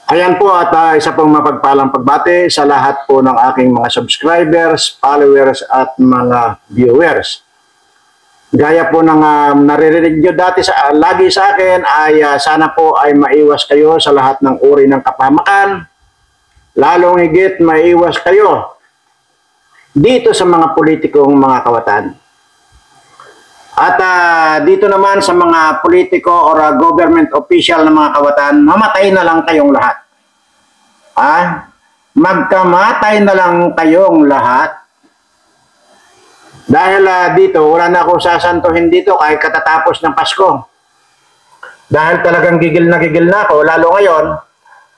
Ayan po at isa pong mapagpalang pagbati sa lahat po ng aking mga subscribers, followers at mga viewers. Gaya po ng naririnig nyo dati lagi sa akin ay sana po ay maiwas kayo sa lahat ng uri ng kapahamakan. Lalong higit maiwas kayo dito sa mga politikong mga kawatan. At dito naman sa mga politiko or government official na mga kawatan, mamatay na lang kayong lahat. Magkamatay na lang kayong lahat. Dahil dito, wala na akong sasantuhin dito kahit katatapos ng Pasko. Dahil talagang gigil na ako, lalo ngayon,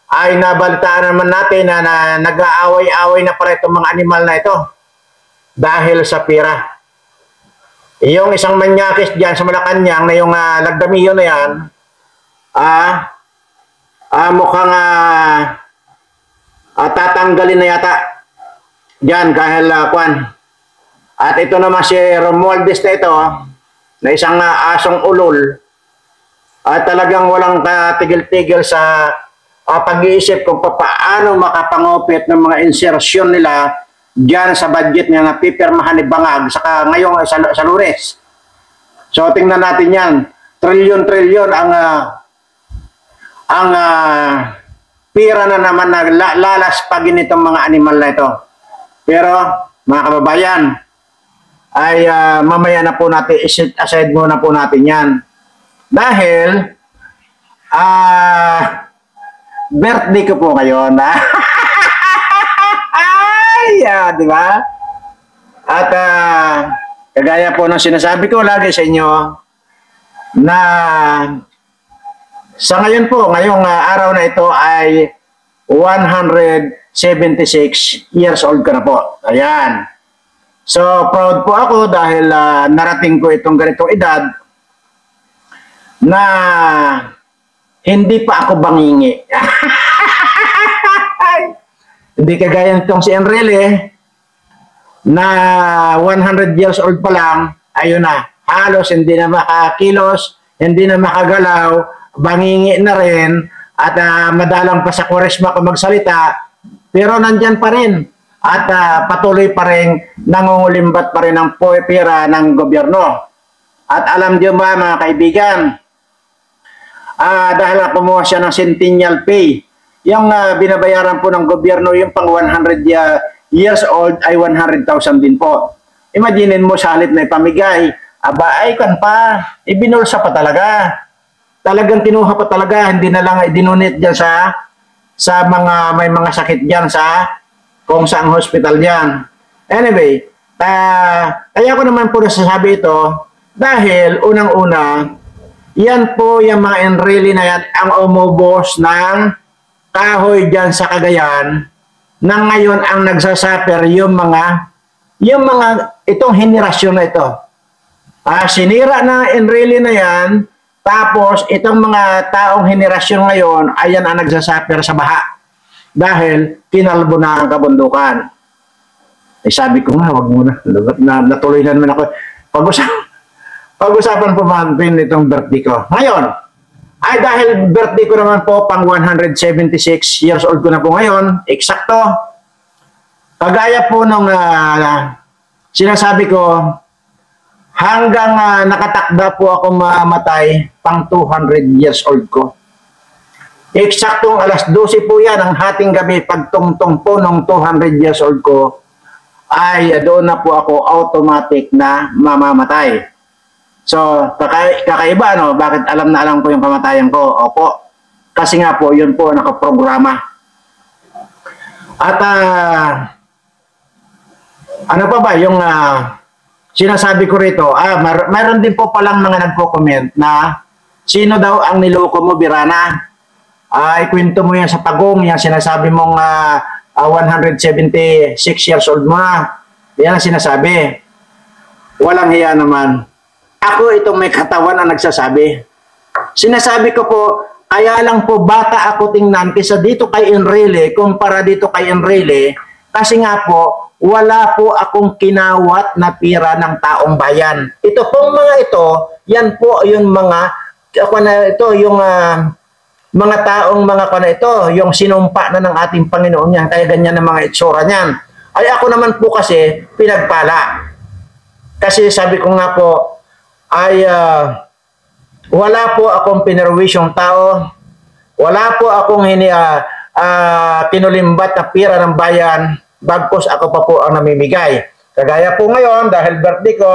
ay nabalitaan naman natin na nag-aaway-aaway na pala itong mga animal na ito. Dahil sa pira. Yung isang manyakis dyan sa Malacanang na yung lagdamiyo na yan, mukhang tatanggalin na yata dyan kahil kwan. At ito naman si Romualdez na ito, na isang asong ulol, at talagang walang katigil-tigil sa pag-iisip kung paano makapangupit ng mga insertion nila dyan sa budget niya na pipirmahan ni Bangag saka ngayong sa Lunes. So tingnan natin yan. Trilyon-trilyon ang pira na naman na lalaspagin itong mga animal na ito. Pero mga kababayan, ay mamaya na po natin, aside muna po natin yan. Dahil birthday ko po ngayon. Di ba? At kagaya po ng sinasabi ko lagi sa inyo na sa ngayon po, ngayong araw na ito ay 176 years old ka na po. Ayan. So proud po ako dahil narating ko itong ganitong edad na hindi pa ako bangingi. Hindi kagaya nitong si Enrile na 100 years old pa lang, ayun na, halos hindi na makakilos, hindi na makagalaw, bangingi na rin, at madalang pa sa Kwaresma kung magsalita, pero nandyan pa rin. At patuloy pa rin, nangungulimbat pa rin ang pera ng gobyerno. At alam niyo ba mga kaibigan, dahil kumuha siya ng Centennial Pay, yung binabayaran po ng gobyerno, yung pang 100 years old ay 100,000 din po. Imaginin mo sa halip na ipamigay, ay kan pa, ibinulsa pa talaga. Talagang kinuha pa talaga, hindi na lang idinunit dyan sa mga may mga sakit dyan sa kung saang hospital dyan. Anyway, kaya ko naman po nasasabi ito dahil unang-una, yan po yung mga Enrile na yan ang umubos ng kahoy dyan sa Cagayan na ngayon ang nagsasaper yung mga itong henerasyon na ito. Sinira na Enrile na yan, tapos itong mga taong henerasyon ngayon ayan ang nagsasaper sa baha dahil kinalbo na ang kabundukan. Sabi ko nga, wag muna. Natuloy na naman ako. Pag-usapan po natin itong birthday ko. Ngayon, ay dahil birthday ko naman po, pang 176 years old ko na po ngayon, eksakto. Kagaya po nung sinasabi ko, hanggang nakatakda po ako mamatay, pang 200 years old ko. Eksaktong alas 12 po yan, ang hating gabi, pagtungtong po nung 200 years old ko, ay doon na po ako automatic na mamamatay. So, kakaiba, no? Bakit alam na alam ko yung kamatayan ko? Opo. Kasi nga po, yun po nakaprograma. At, ano pa ba, yung sinasabi ko rito, mayroon din po palang mga nagko-comment na sino daw ang niloko mo, Birana? Ikwento mo yan sa Tagong, yung sinasabi mong 176 years old mo na. Yan ang sinasabi. Walang hiya naman. Ako itong may katawan ang nagsasabi. Sinasabi ko po, kaya lang po bata ako tingnan kaysa dito kay Enrile, kumpara dito kay Enrile, kasi nga po, wala po akong kinawat na pira ng taong bayan. Ito pong mga ito, yan po yung mga, ito yung mga taong mga kana ito, yung sinumpa na ng ating Panginoon niya, kaya ganyan ang mga itsura niyan. Ay ako naman po kasi pinagpala. Kasi sabi ko nga po, ay wala po akong pinarwisyong tao, wala po akong kinulimbat na pira ng bayan, bagkus ako pa po ang namimigay. Kagaya po ngayon, dahil birthday ko,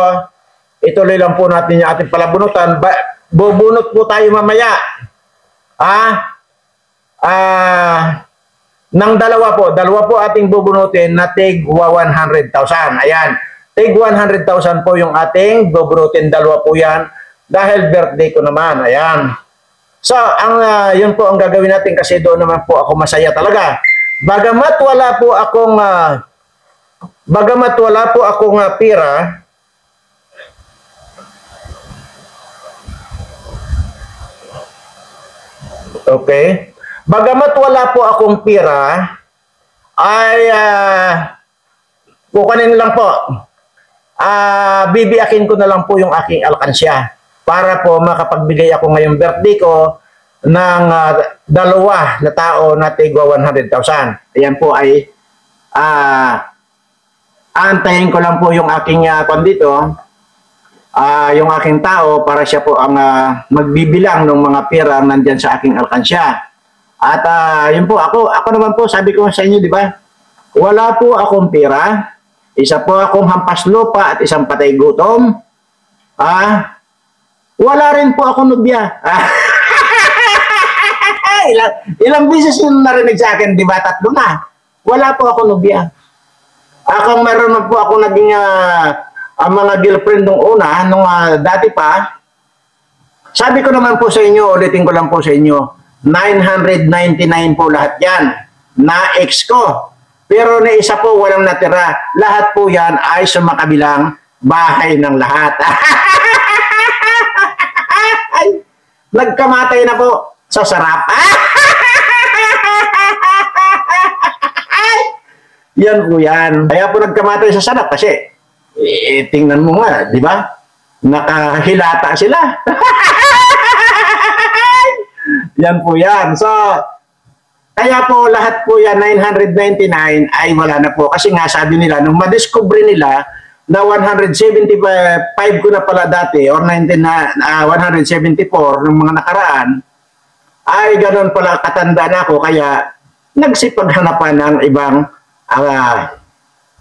ituloy lang po natin yung ating palabunutan. Bubunot po tayo mamaya. Nang dalawa po ating bubunutin na tig 100,000. Ayan, tig 100,000 po yung ating bubunutin, dalawa po yan, dahil birthday ko naman. Ayan. So, yun po ang gagawin natin kasi doon naman po ako masaya talaga. Bagamat wala po akong pira, okay? Bagamat wala po akong pira, ay kukunin lang po. Bibiyakin ko na lang po yung aking alkansya para po makapagbigay ako ngayong birthday ko ng dalawa na tao na tigwa 100,000. Ayan po ay aantayin ko lang po yung aking dito, yung aking tao para siya po ang magbibilang ng mga pera nandyan sa aking alkansya. At yun po, ako naman po, sabi ko sa inyo, di ba? Wala po akong pera. Isa po akong hampas lupa at isang patay gutom. Wala rin po akong nobya. Ilang beses yung narinig sa akin, di ba? 3 na. Wala po akong nobya. Meron na po ako naging mga girlfriend nung una, nung dati pa. Sabi ko naman po sa inyo, ulitin ko lang po sa inyo, 999 po lahat yan na ex ko. Pero na isa po walang natira. Lahat po yan ay sa makabilang bahay ng lahat. Nagkamatay na po sa sarap. Yan po yan. Kaya po nagkamatay sa sarap kasi tingnan mo nga, di ba? Nakahilata sila. Yan po yan. So, kaya po lahat po yan, 999 ay wala na po. Kasi nga sabi nila, nung madiscover nila na 175 ko na pala dati or 174 ng mga nakaraan, ay ganoon pala katanda na ako. Kaya nagsipaghanapan ng ibang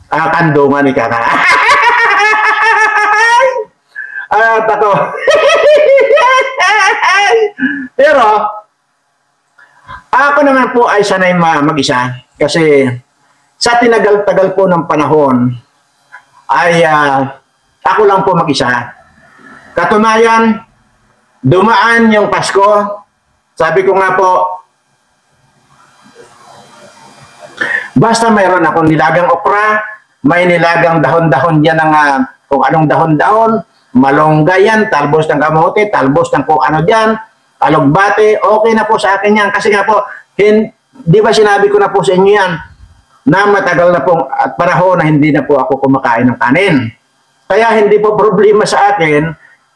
kandungan ni Kana. At ako. Pero, ako naman po ay sanay mag-isa. Kasi, sa tinagal-tagal po ng panahon, ay ako lang po mag-isa. Katunayan, dumaan yung Pasko. Sabi ko nga po, basta mayroon akong nilagang okra, may nilagang dahon-dahon dyan ng kung anong dahon-dahon, malongga yan, talbos ng kamote, talbos ng kung ano dyan, alugbate, okay na po sa akin yan. Kasi nga po, di ba sinabi ko na po sa inyo yan, na matagal na po at panahon na hindi na po ako kumakain ng kanin. Kaya hindi po problema sa akin,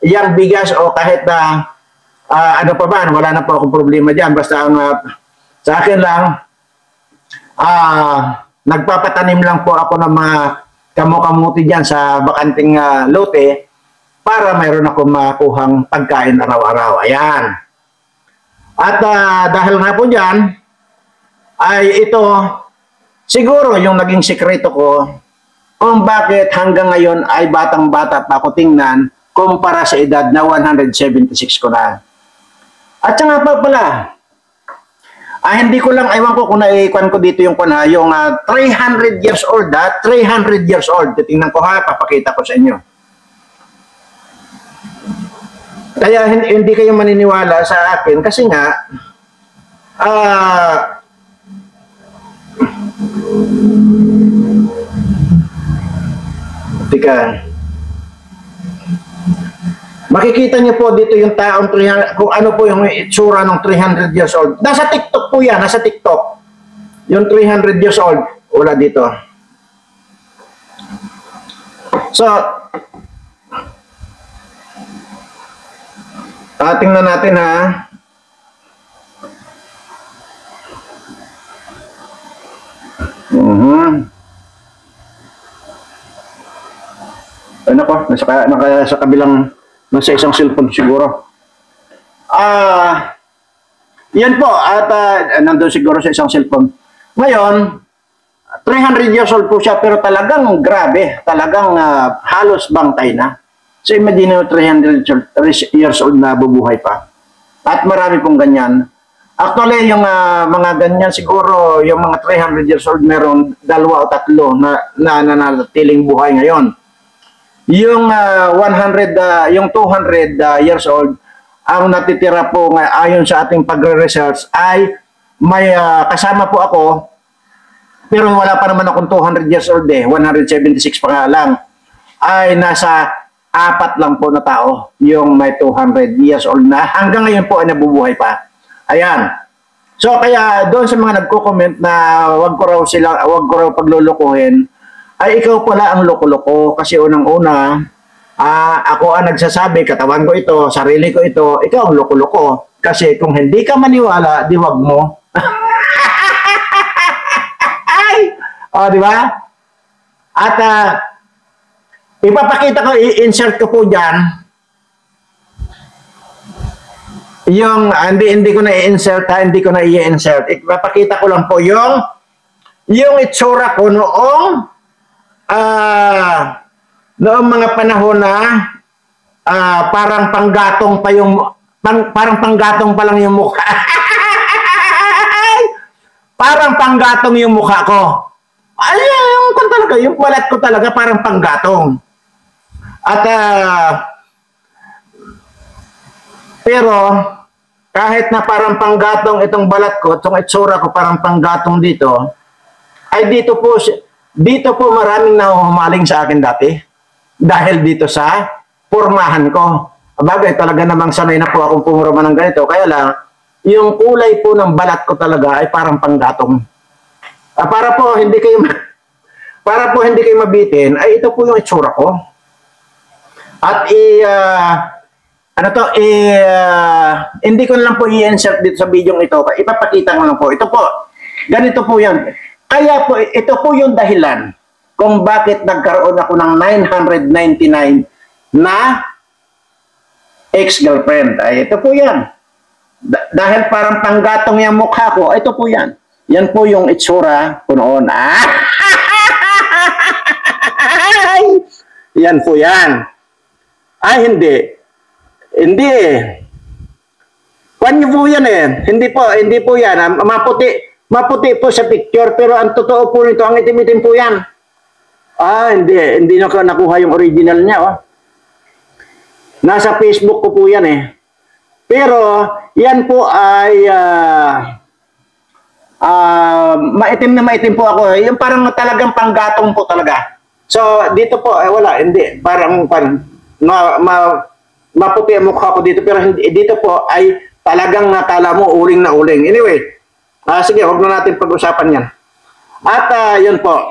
yung bigas o kahit na ano pa ba, wala na po akong problema dyan. Basta sa akin lang, nagpapatanim lang po ako ng mga kamuti dyan sa bakanting lote para mayroon akong makuhang pagkain araw-araw. Ayan. At dahil nga po dyan, ay ito, siguro yung naging sekreto ko kung bakit hanggang ngayon ay batang-bata pa ako tingnan kumpara sa edad na 176 ko na. At saka pa pala, hindi ko lang, ewan ko kung naikuan ko dito yung 300 years old, 300 years old. Titingnan ko papakita ko sa inyo. Kaya hindi kayo maniniwala sa akin kasi nga, makikita niyo po dito yung taong 300, kung ano po yung itsura ng 300 years old. Nasa TikTok po yan, nasa TikTok. Yung 300 years old, wala dito. So, tingnan natin Hmm. Ano ko, sa kabilang, nasa isang cellphone siguro. Yan po, at nandun siguro sa isang cellphone. Ngayon, 300 years old po siya, pero talagang grabe, talagang halos bangkay na. So imagine mo 300 years old na bubuhay pa. At marami pong ganyan. Actually, yung mga ganyan siguro, yung mga 300 years old, meron 2 o 3 na nanatiling buhay ngayon. Yung 200 years old, ang natitira po ayon sa ating pagre-research ay may kasama po ako, pero wala pa naman akong 200 years old 176 pa nga lang, ay nasa 4 lang po na tao yung may 200 years old na hanggang ngayon po ay nabubuhay pa. Ayan. So kaya doon sa mga nagko-comment na wag ko raw paglulukuhin, ay ikaw pala ang loko-loko kasi unang-una, ako ang nagsasabi, katawan ko ito, sarili ko ito, ikaw ang loko-loko. Kasi kung hindi ka maniwala, di wag mo. Di ba? At ipapakita ko, i-insert ko po dyan, yung, hindi ko na i-insert, hindi ko na i-insert. Ipapakita ko lang po yung itsura ko noong mga panahon na parang panggatong pa yung parang panggatong pa lang yung mukha. Parang panggatong yung mukha ko. Ay, yung balat ko talaga parang panggatong. At pero kahit na parang panggatong itong balat ko, itong itsura ko parang panggatong dito, ay dito po maraming nahuhumaling sa akin dati dahil dito sa pormahan ko. Bagay, talaga namang sanay na po akong pumurma ng ganito. Kaya lang, yung kulay po ng balat ko talaga ay parang panggatong. Para po hindi kayo mabitin, ay ito po yung itsura ko. At hindi ko na lang po i-insert dito sa video ito. Ipapakita ko lang po. Ito po, ganito po yan. Kaya po, ito po yung dahilan kung bakit nagkaroon ako ng 999 na ex-girlfriend. Ay, ito po yan. Dahil parang panggatong yung mukha ko, ito po yan. Yan po yung itsura ko noon. Yan po yan. Ay, hindi. Hindi eh. Kwan niyo po yan eh. Hindi po yan. Maputi po sa picture, pero ang totoo po nito, ang itim-itim po yan. Hindi na nakuha yung original niya. Oh. Nasa Facebook ko po yan eh. Pero, yan po ay maitim na maitim po ako. Yung parang talagang panggatong po talaga. So, dito po, wala, hindi. Parang maputi ang mukha ko dito, pero dito po ay talagang nakala mo uling na uling. Anyway, sige, huwag na natin pag-usapan yan. At yun po.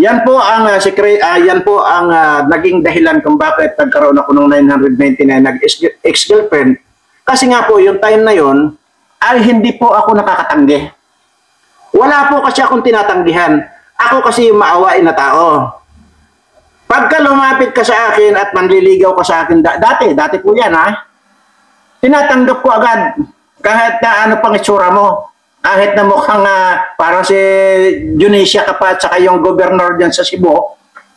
Yan po ang naging dahilan kung bakit nagkaroon ako ng 999 ex-girlfriend. Kasi nga po, yung time na yun, ay hindi po ako nakakatanggi. Wala po kasi akong tinatanggihan. Ako kasi yung maawain na tao. Pagka lumapit ka sa akin at manliligaw ka sa akin, dati po yan tinatanggap ko agad. Kahit na ano pang itsura mo, kahit na mukhang parang si Junesia ka pa at saka yung governor dyan sa Cebu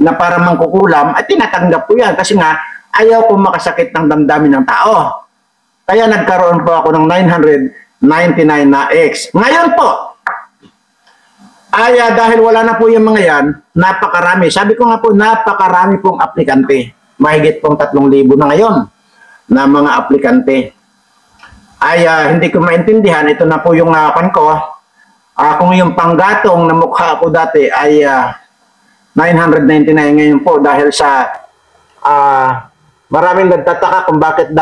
na parang mangkukulam, ay tinatanggap ko yan kasi nga ayaw po makasakit ng damdamin ng tao. Kaya nagkaroon po ako ng 999 na ex. Ngayon po, dahil wala na po yung mga yan, napakarami. Sabi ko nga po, napakarami pong aplikante. Mahigit pong 3,000 na ngayon na mga aplikante. Hindi ko maintindihan. Ito na po yung pan ko. Kung yung panggatong na mukha ko dati ay 999 ngayon po dahil sa maraming nagtataka kung bakit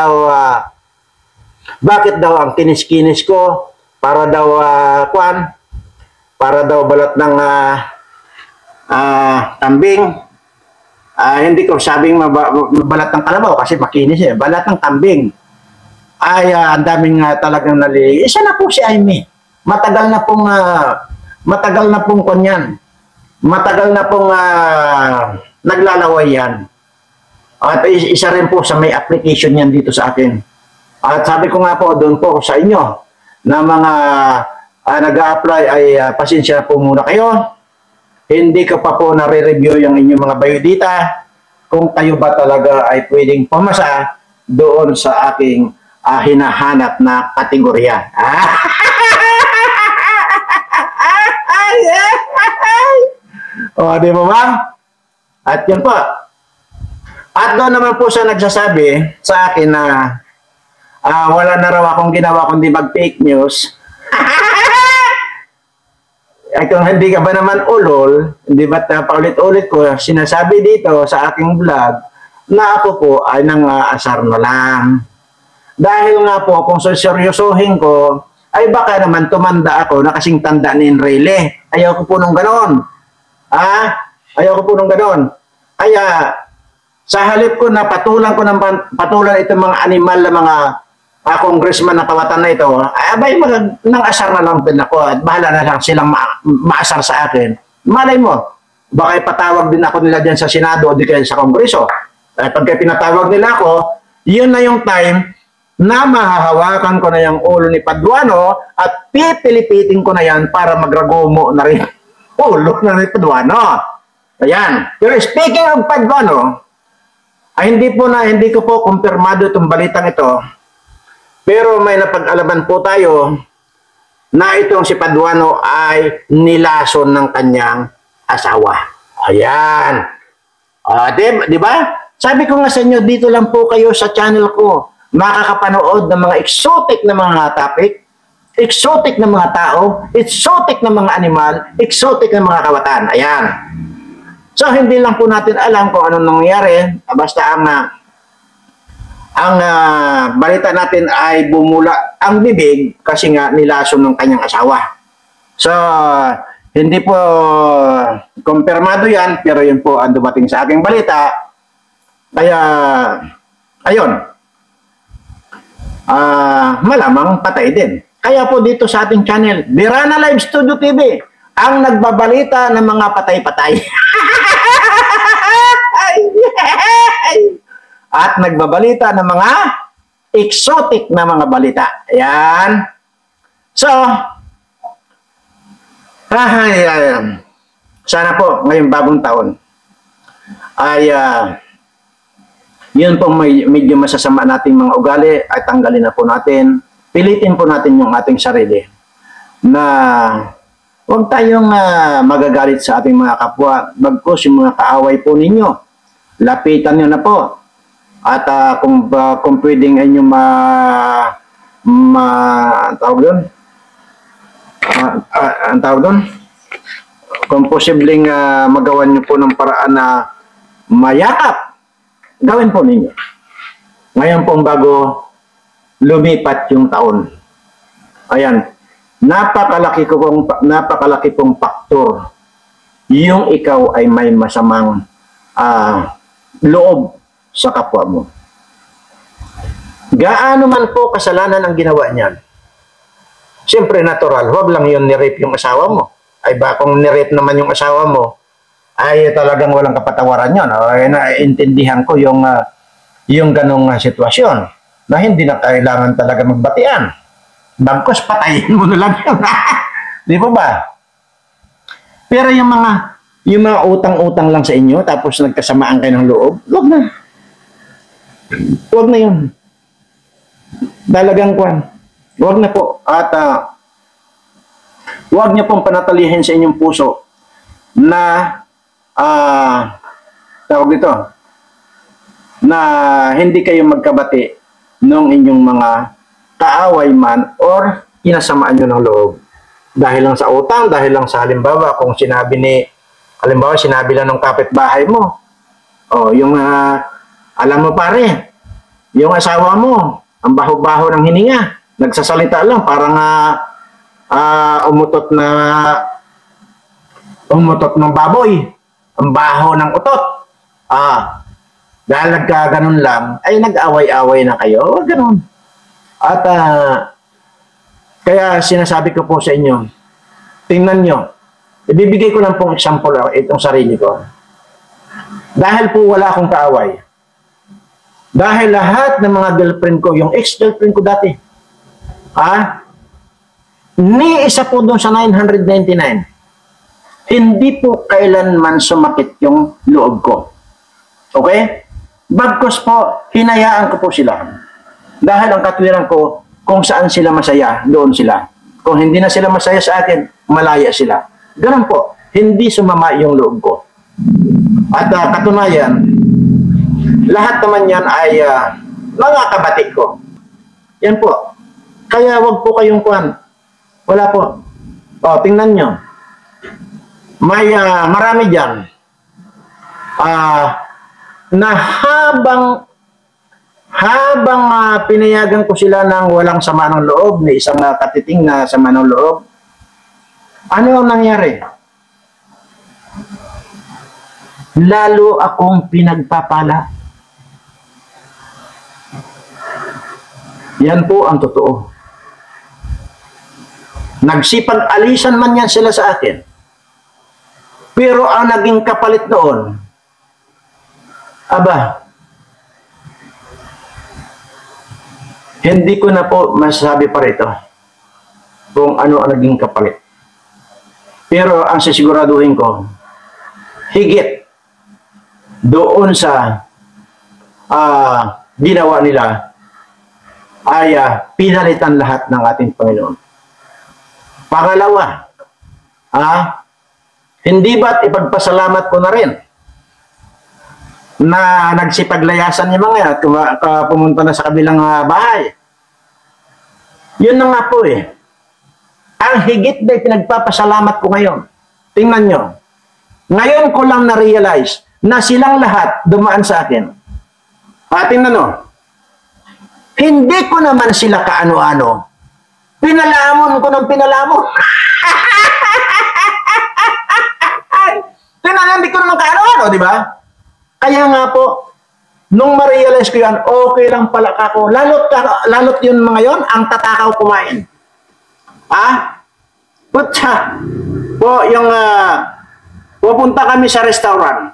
daw ang kinis-kinis ko para daw para daw balat ng kambing. Hindi ko sabing balat ng kalabaw kasi makinis balat ng kambing. Ang daming talagang naliligo. Isa na po si Amy. Matagal na pong Matagal na pong kanyan. Matagal na pong naglalaway yan. At isa rin po sa may application yan dito sa akin. At sabi ko nga po doon po sa inyo na mga nag-a-apply ay pasensya po muna kayo. Hindi ko pa po nare-review yung inyong mga biodata kung kayo ba talaga ay pwedeng pumasa doon sa aking hinahanap na kategorya. O, di ba ba? At yun po. At doon naman po siya nagsasabi sa akin na wala na raw akong ginawa kundi mag-fake news. Ay kung hindi ka ba naman ulol, hindi ba paulit-ulit ko sinasabi dito sa aking vlog na ako po ay nang asar na lang. Dahil nga po kung seryosohin ko, ay baka naman tumanda ako na kasing tanda ni Enrile. Ayaw ko po nung ganon. Ayaw ko po nung ganon. Kaya sa halip ko na patulan itong mga animal na mga congressman na kawatan na ito, abay nang asar na lang din ako at bahala na lang silang maasar sa akin. Malay mo, baka ipatawag din ako nila dyan sa Senado o di kaya sa Kongreso. Pagka pinatawag nila ako, yun na yung time na mahahawakan ko na yung ulo ni Paduano at pipilipitin ko na yan para magragomo na rin ulo na ni Paduano. Ayan. Pero speaking of Paduano, ay hindi ko po kumpirmado itong balitang ito. Pero may napag-alaman po tayo na itong si Paduano ay nilason ng kanyang asawa. Ayan. Di ba? Sabi ko nga sa inyo, dito lang po kayo sa channel ko makakapanood ng mga exotic na mga topic, exotic na mga tao, exotic na mga animal, exotic na mga kawatan. Ayan. So, hindi lang po natin alam kung anong nangyari. Basta ang balita natin ay bumula ang bibig kasi nga nilason ng kanyang asawa. So, hindi po kumpirmado yan, pero yun po ang dumating sa aking balita. Kaya, ayun. Malamang patay din. Kaya po dito sa ating channel, Birana Live Studio TV, ang nagbabalita ng mga patay-patay. At nagbabalita ng mga exotic na mga balita. Ayan. So, sana po ngayong bagong taon ay yun po medyo masasama nating mga ugali ay tanggalin na po natin. Pilitin po natin yung ating sarili na huwag tayong magagalit sa ating mga kapwa. Bagkus yung mga kaaway po ninyo, lapitan nyo na po. At kung pwedeng ay nyo ang tawag doon, kung posibleng magawan nyo po ng paraan na mayakap, gawin po ninyo. Ngayon po bago lumipat yung taon. Ayan. Napakalaki pong faktor yung ikaw ay may masamang loob sa kapwa mo. Gaano man po kasalanan ang ginawa niyan. Siyempre natural. Huwag lang yun ni-rape yung asawa mo. Ay ba kung ni-rape naman yung asawa mo, ay talagang walang kapatawaran yun. Ay, naiintindihan ko yung ganong sitwasyon na hindi na kailangan talaga magbatian. Bagkos, patayin mo na lang yun. Di ba ba? Pero yung mga utang-utang lang sa inyo, tapos nagkasamaan kayo ng loob, wag na. Wag na yun. Talagang kwan. Wag na po. At wag niyo pong panatalihin sa inyong puso na tawag dito, na hindi kayo magkabati ng inyong mga kaaway man or inasamaan nyo ng loob. Dahil lang sa utang, dahil lang sa halimbawa, kung sinabi lang ng kapitbahay mo, yung alam mo pare, yung asawa mo, ang baho-baho ng hininga, nagsasalita lang, parang umutot ng baboy, ang baho ng utot. Dahil nagkaganon lang, ay nag-away-away na kayo. Huwag ganon. At kaya sinasabi ko po sa inyo, tingnan nyo, Ibibigay ko lang pong example itong sarili ko. Dahil po wala akong kaaway. Dahil lahat ng mga girlfriend ko, yung ex-girlfriend ko dati, ni isa po doon sa 999, hindi po kailanman sumakit yung loob ko. Okay? Bagkus po, hinayaan ko po sila. Dahil ang katwiran ko, kung saan sila masaya, doon sila. Kung hindi na sila masaya sa akin, malaya sila. Ganun po, hindi sumama yung loob ko. At katunayan, lahat naman yan ay mga kabatik ko. Yan po. Kaya wag po kayong kuhan. Wala po. O, tingnan nyo. May marami dyan. Na habang pinayagan ko sila ng walang sama ng loob, na isang katiting na sama ng loob, ano ang nangyari? Lalo akong pinagpapala. Yan po ang totoo. Nagsipag-alisan man yan sila sa akin. Pero ang naging kapalit noon, hindi ko na po masasabi pa rito kung ano ang naging kapalit. Pero ang sisiguraduhin ko, higit doon sa ginawa nila ay pinalitan lahat ng ating Panginoon. Pangalawa, hindi ba't ipagpasalamat ko na rin na nagsipaglayasan yung mga yan at pumunta na sa kabilang bahay. Yun na nga po eh. Ang higit na pinagpapasalamat ko ngayon. Tingnan nyo. Ngayon ko lang na-realize na silang lahat dumaan sa akin. Tingnan nyo. Hindi ko naman sila kaano-ano. Pinalamon ko ng pinalamon. Tingnan nyo, hindi ko naman kaano-ano, di ba? Kaya nga po, nung ma-realize ko yan, okay lang pala ako. Lalot yun mga yon, ang tatakaw kumain. Putya. Po, yung pupunta kami sa restaurant.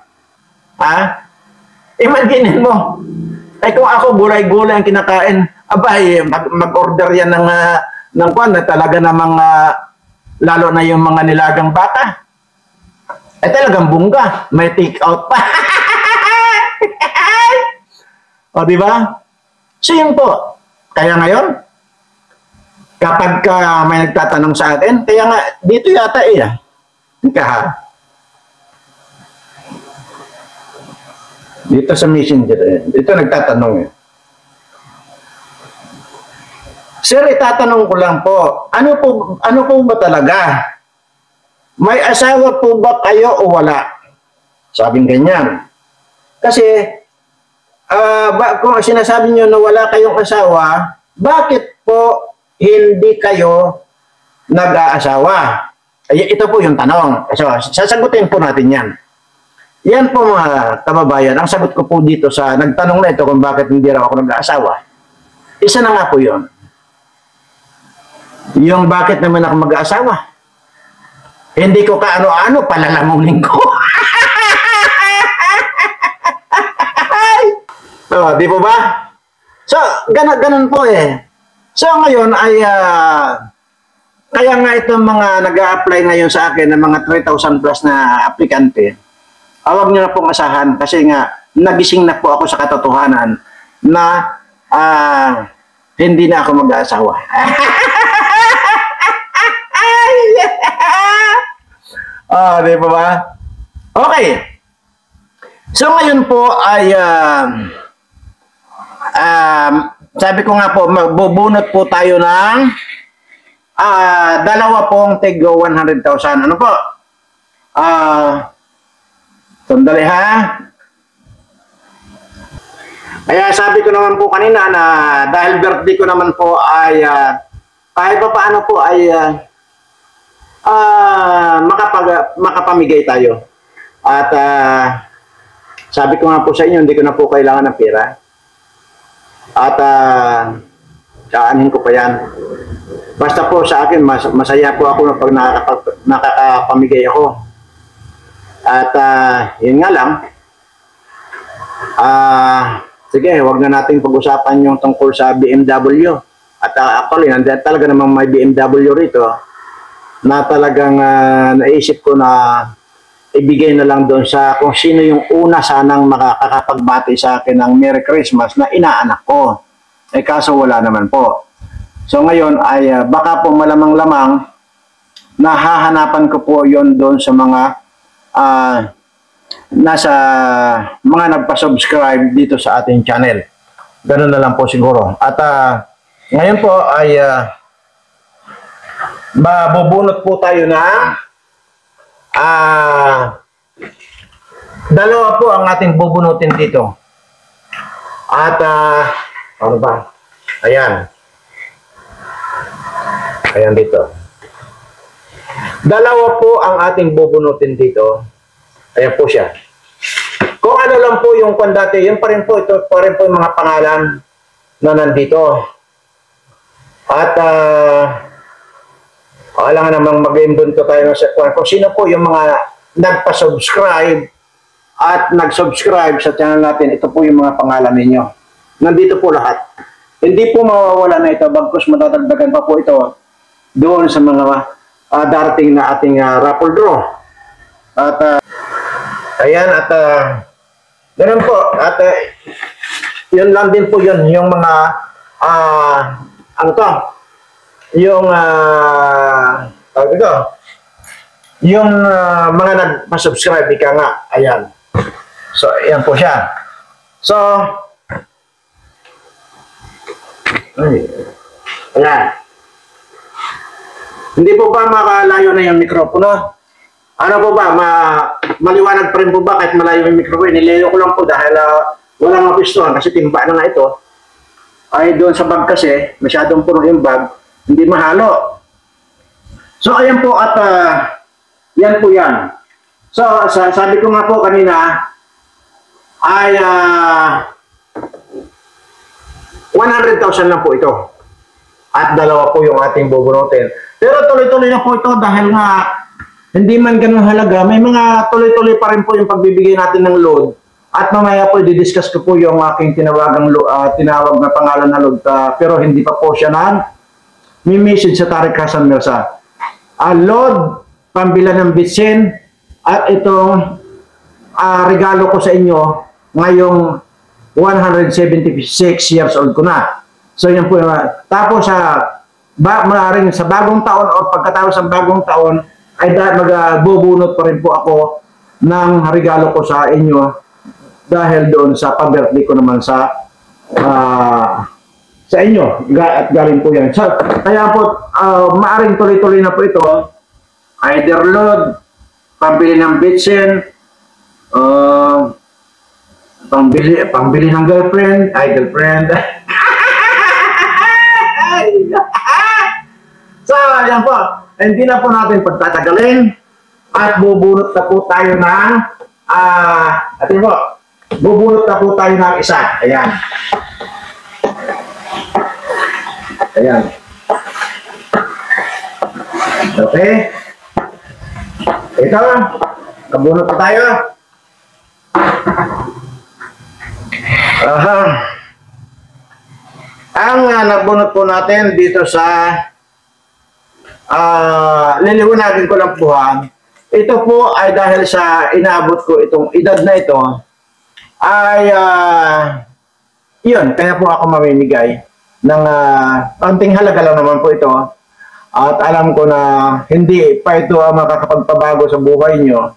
Imagine mo, kung ako gulay-gulay ang kinakain, mag-order yan ng kwan na talaga namang lalo na yung mga nilagang bata. Talagang bungga, may take out pa. O, di ba? So, yun po. Kaya ngayon, kapag may nagtatanong sa atin, kaya nga, dito yata dito sa messenger, dito nagtatanong Sir, itatanong ko lang po, ano po ba talaga? May asawa po ba kayo o wala? Sabing ganyan. Kasi, kung sinasabi nyo na wala kayong asawa, bakit po hindi kayo nag-aasawa? Ito po yung tanong. So, sasagutin po natin yan. Yan po mga kababayan, ang sagot ko po dito sa nagtanong na ito kung bakit hindi raw ako nag-aasawa. Isa na nga po yun. Yung bakit naman ako mag-aasawa. Hindi ko kaano-ano, palalamunin ko. Di po ba? So, ganun po eh. So, ngayon ay, kaya nga itong mga nag-a-apply ngayon sa akin ng mga 3,000 plus na aplikante, huwag nyo na pong asahan kasi nga, nagising na po ako sa katotohanan na hindi na ako mag-aasawa. Di po ba? Okay. So, ngayon po ay sabi ko nga po, magbubunot po tayo ng dalawa pong tig 100,000. Ano po? Sandali ha. Kaya sabi ko naman po kanina na dahil birthday ko naman po ay kahit pa paano po ay makapamigay tayo. At sabi ko nga po sa inyo, hindi ko na po kailangan ng pera. At kaanin ko pa yan. Basta po sa akin, masaya po ako pag nakakapamigay ako. At yun nga lang, sige, wag na natin pag-usapan yung tungkol sa BMW. At actually, nandiyan talaga namang may BMW rito na talagang naisip ko na ibigay na lang doon sa kung sino yung una sanang makakapagbati sa akin ng Merry Christmas na inaanak ko. Eh kaso wala naman po. So ngayon ay baka po malamang-lamang na hahanapan ko po yon doon sa mga nasa mga nagpa-subscribe dito sa ating channel. Ganun na lang po siguro. At ngayon po ay mabubunot po tayo na dalawa po ang ating bubunutin dito. At ano ba? Ayan. Ayan dito. Dalawa po ang ating bubunutin dito. Ayan po siya. Kung ano lang po yung dati, yun pa rin po, ito pa rin po yung mga pangalan na nandito. At alam nga namang mag-imbento tayo sa kung sino po yung mga nagpa-subscribe at nag-subscribe sa channel natin. Ito po yung mga pangalan ninyo. Nandito po lahat. Hindi po mawawala na ito, bagkus matatagdagan pa po ito doon sa mga darating na ating raffle draw. At ayan, at ganun po. At yun lang din po yun, yung mga ano to, yung tawag ito, yung mga nagpa-subscribe, ika nga, ayan. So, ayan po siya. So, ayan. Hindi po ba makalayo na yung mikropono? Ano po ba, maliwanag pa rin po ba kahit malayo yung mikropono? Nilayo ko lang po dahil walang mapistuhan kasi timba na nga ito. Ay doon sa bag kasi, masyadong puno yung bag, hindi mahalo. So, ayan po at yan po yan. So, sabi ko nga po kanina, ay 100,000 lang po ito. At dalawa po yung ating bubunutin. Pero tuloy-tuloy na po ito dahil nga hindi man ganun halaga, may mga tuloy-tuloy pa rin po yung pagbibigay natin ng load. At mamaya po, i-discuss ko po yung aking tinawag na pangalan na load. Pero hindi pa po siya may message sa Tariq Hassan Mirza. Load, pambila ng bitsin, at itong regalo ko sa inyo ngayong 176 years old ko na. So yan po yung, tapos maaaring sa bagong taon o pagkatapos ng bagong taon, ay magbubunot pa rin po ako ng regalo ko sa inyo dahil doon sa pag-birthday ko naman sa inyo at galing po yan. So, kaya po maaring tuloy-tuloy na po ito, either load, pambili ng bitsin, pambili ng girlfriend, girlfriend. So, yan po. Hindi na po natin pagtatagalin at bubunot na po tayo ng atin po, bubunot na po tayo ng isa. Ayan. Ayan. Okay. Ito, kabunot pa tayo. Ang nabunot po natin dito sa liliwanagin ko lang po ito po ay dahil sa inaabot ko itong edad na ito ay yun, kaya po ako mamimigay ng konting halaga lang naman po ito at alam ko na hindi pa ito makakapagpabago sa buhay nyo,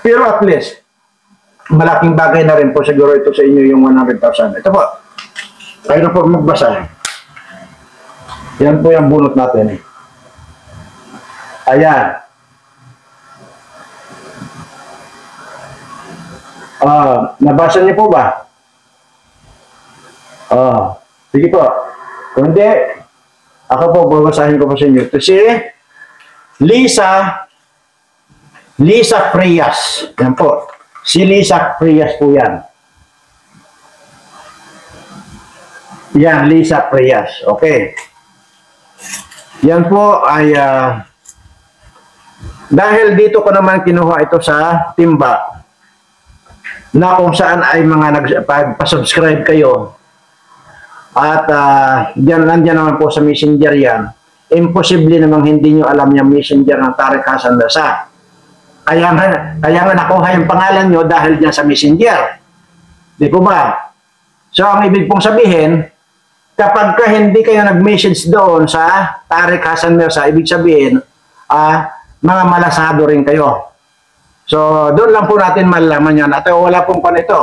pero at least malaking bagay na rin po siguro ito sa inyo yung 100,000. Ito po, tayo na po magbasa. Yan po yung bunot natin. Ayan. Nabasa niyo po ba? Sige po. Kung hindi, ako po, babasahin ko po sa inyo. Ito si Lisa Frias. Yan po. Si Lisa Frias po yan. Yan, Lisa Frias. Okay. Yan po ay dahil dito ko naman kinuha ito sa timba na kung saan ay mga nagpa-subscribe kayo at nandiyan naman po sa Messenger yan. Imposible namang hindi nyo alam yung Messenger ng Tareck Hassan Mirza. Kaya nga nakuha yung pangalan nyo dahil dyan sa Messenger. Di po ba? So, ang ibig pong sabihin, kapag ka hindi kayo nag-message doon sa Tareck Hassan Mirza, ibig sabihin, mga malasado rin kayo. So, doon lang po natin malalaman yan. At wala pong pan ito.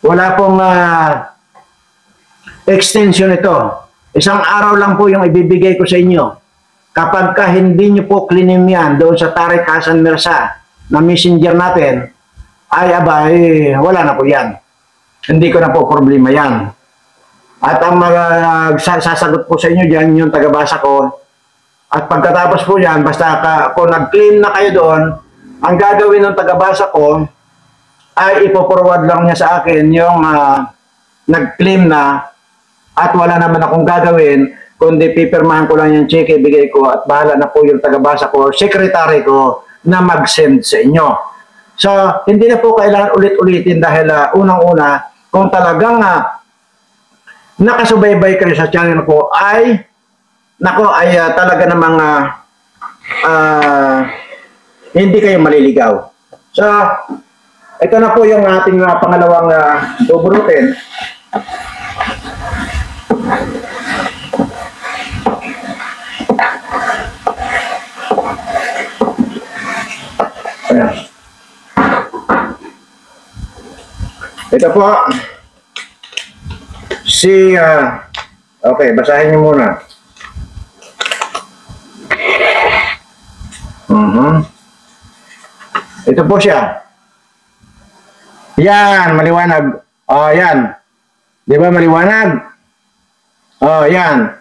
Wala pong extension ito. Isang araw lang po yung ibibigay ko sa inyo. Kapag ka hindi nyo po klinim yan doon sa Tareck Hassan Mirza na messenger natin, wala na po yan. Hindi ko na po problema yan. At ang sasagot po sa inyo dyan, yung tagabasa ko. At pagkatapos po yan, basta kung nag-claim na kayo doon, ang gagawin ng tagabasa ko ay ipoforward lang niya sa akin yung nag-claim na at wala naman akong gagawin, kundi pipirmahan ko lang yung check, ibigay ko at bahala na po yung tagabasa ko, secretary ko na mag-send sa inyo. So, hindi na po kailangan ulit-ulitin dahil unang-una, kung talagang nakasubaybay kayo sa channel ko ay talaga namang hindi kayo maliligaw. So, ito na po yung ating pangalawang bubunutin. Ayan. Ito po okay, basahin niyo muna. Ito po siya. Yan, maliwanag. Yan. Di ba maliwanag? Yan.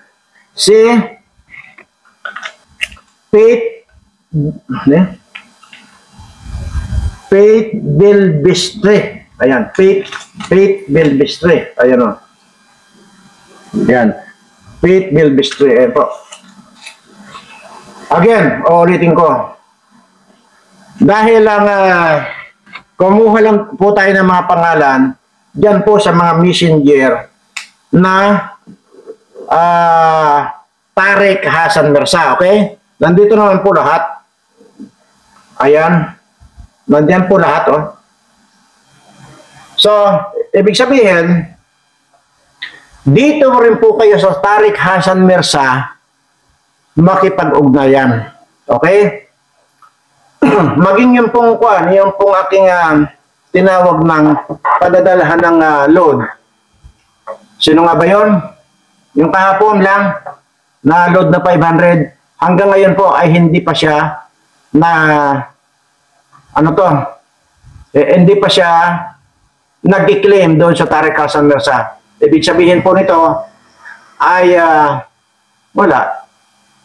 Faith Bilbistre. Ayan, Faith Bilbistre. Ayan o. Yan. Faith Bilbistre. Ayan po. Again, ulitin ko. Dahil lang kumuha lang po tayo ng mga pangalan dyan po sa mga messenger na Tareck Hassan Mirza. Okay? Nandito naman po lahat. Ayan. Nandiyan po lahat. So, ibig sabihin, dito rin po kayo sa Tareck Hassan Mirza makipag-ugnayan. Okay? Maging yung pong yung pong aking tinawag ng padadalahan ng load. Sino nga ba yun? Yung kahapon lang na load na 500. Hanggang ngayon po ay hindi pa siya na hindi pa siya nag-claim doon sa Tareck Hassan Mirza. Ibig sabihin po nito ay wala.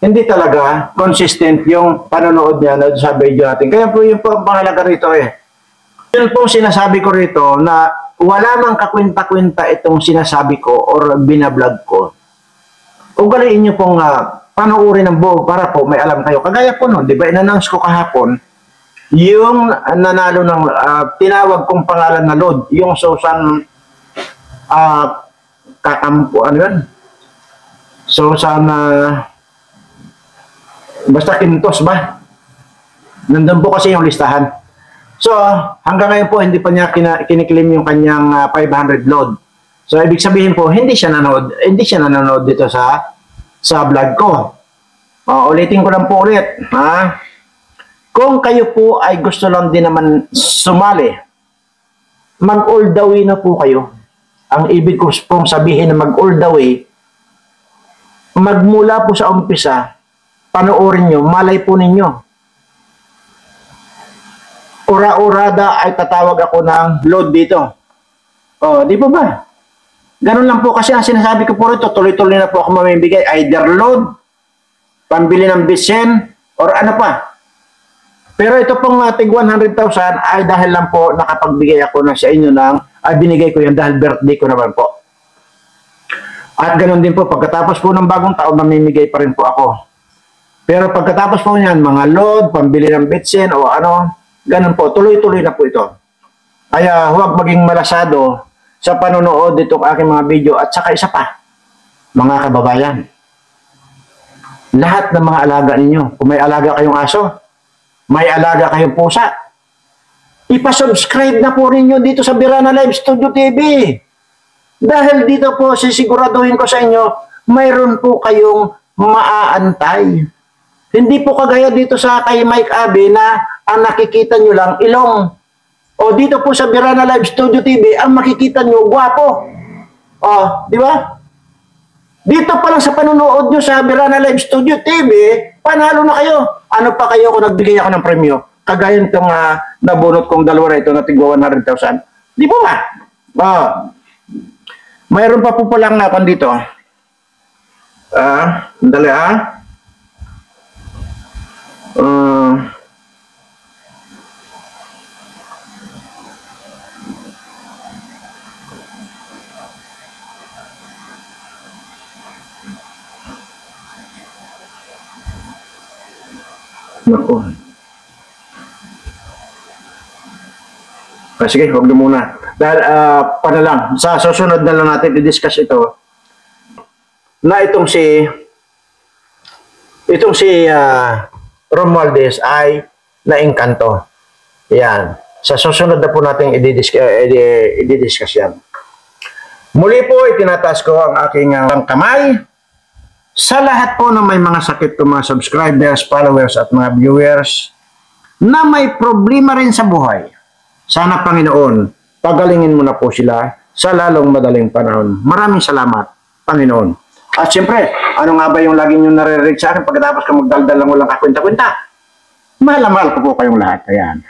Hindi talaga consistent yung panonood niya sa video natin. Kaya po yung pangalaga rito Yun po sinasabi ko rito na wala mang kakwenta-kwenta itong sinasabi ko or binablog ko. Ugaliin niyo pong panoorin ng buo para po may alam kayo. Kagaya po nun, di ba, in-announce ko kahapon, yung nanalo ng tinawag kong pangalan na load, yung Susan Kakampo, ano yun? Susan basta Quintos ba? Nandun po kasi yung listahan. So, hanggang ngayon po, hindi pa niya kiniklaim yung kanyang 500 load. So, ibig sabihin po, hindi siya nanonood dito sa vlog ko. Ulitin ko lang po ulit. Kung kayo po ay gusto lang din naman sumali, mag-all the way na po kayo. Ang ibig ko pong sabihin na mag-all the way, magmula po sa umpisa, panoorin nyo, malay po ninyo. Ura-urada ay tatawag ako ng load dito. Di po ba? Ganun lang po kasi ang sinasabi ko po rito, tuloy-tuloy na po ako mamimigay. Either load, pambili ng bisen, or ano pa. Pero ito pong tig 100,000 ay dahil lang po nakapagbigay ako na sa inyo binigay ko yan dahil birthday ko naman po. At ganoon din po, pagkatapos po ng bagong taon, mamimigay pa rin po ako. Pero pagkatapos po niyan, mga load, pambili ng bitsin o ano, ganun po, tuloy-tuloy na po ito. Kaya huwag maging malasado sa panonood dito ng aking mga video. At saka isa pa, mga kababayan, lahat ng mga alaga ninyo, kung may alaga kayong aso, may alaga kayong pusa, ipasubscribe na po ninyo dito sa Birana Live Studio TV. Dahil dito po, sisiguraduhin ko sa inyo, mayroon po kayong maaantay. Hindi po kagaya dito sa kay Mike Abe na ang nakikita nyo lang ilong. O dito po sa Birana Live Studio TV, ang makikita nyo, gwapo. O, di ba? Dito pa lang sa panunood nyo sa Birana Live Studio TV, panalo na kayo. Ano pa kayo kung nagbigay ako ng premyo? Kagaya itong nabunot kong dalawa na ito na tigwa 100,000. Di po ba? Mayroon pa po palang napan dito. Dali Naku. Sige, huwag na muna. Dahil, para lang, sa susunod na lang natin i-discuss ito, na itong si Romualdez ay naengkanto. Yan. Sa susunod na po natin i-discuss yan. Muli po, itinataas ko ang aking kamay sa lahat po na may mga sakit ko, mga subscribers, followers, at mga viewers na may problema rin sa buhay. Sana, Panginoon, pagalingin mo na po sila sa lalong madaling panahon. Maraming salamat, Panginoon. At siyempre, ano nga ba yung lagi nyo nare-reach sa akin pagkatapos ka magdaldal lang walang kakwenta-kwenta? Mahal na mahal ko po kayong lahat. Ayan.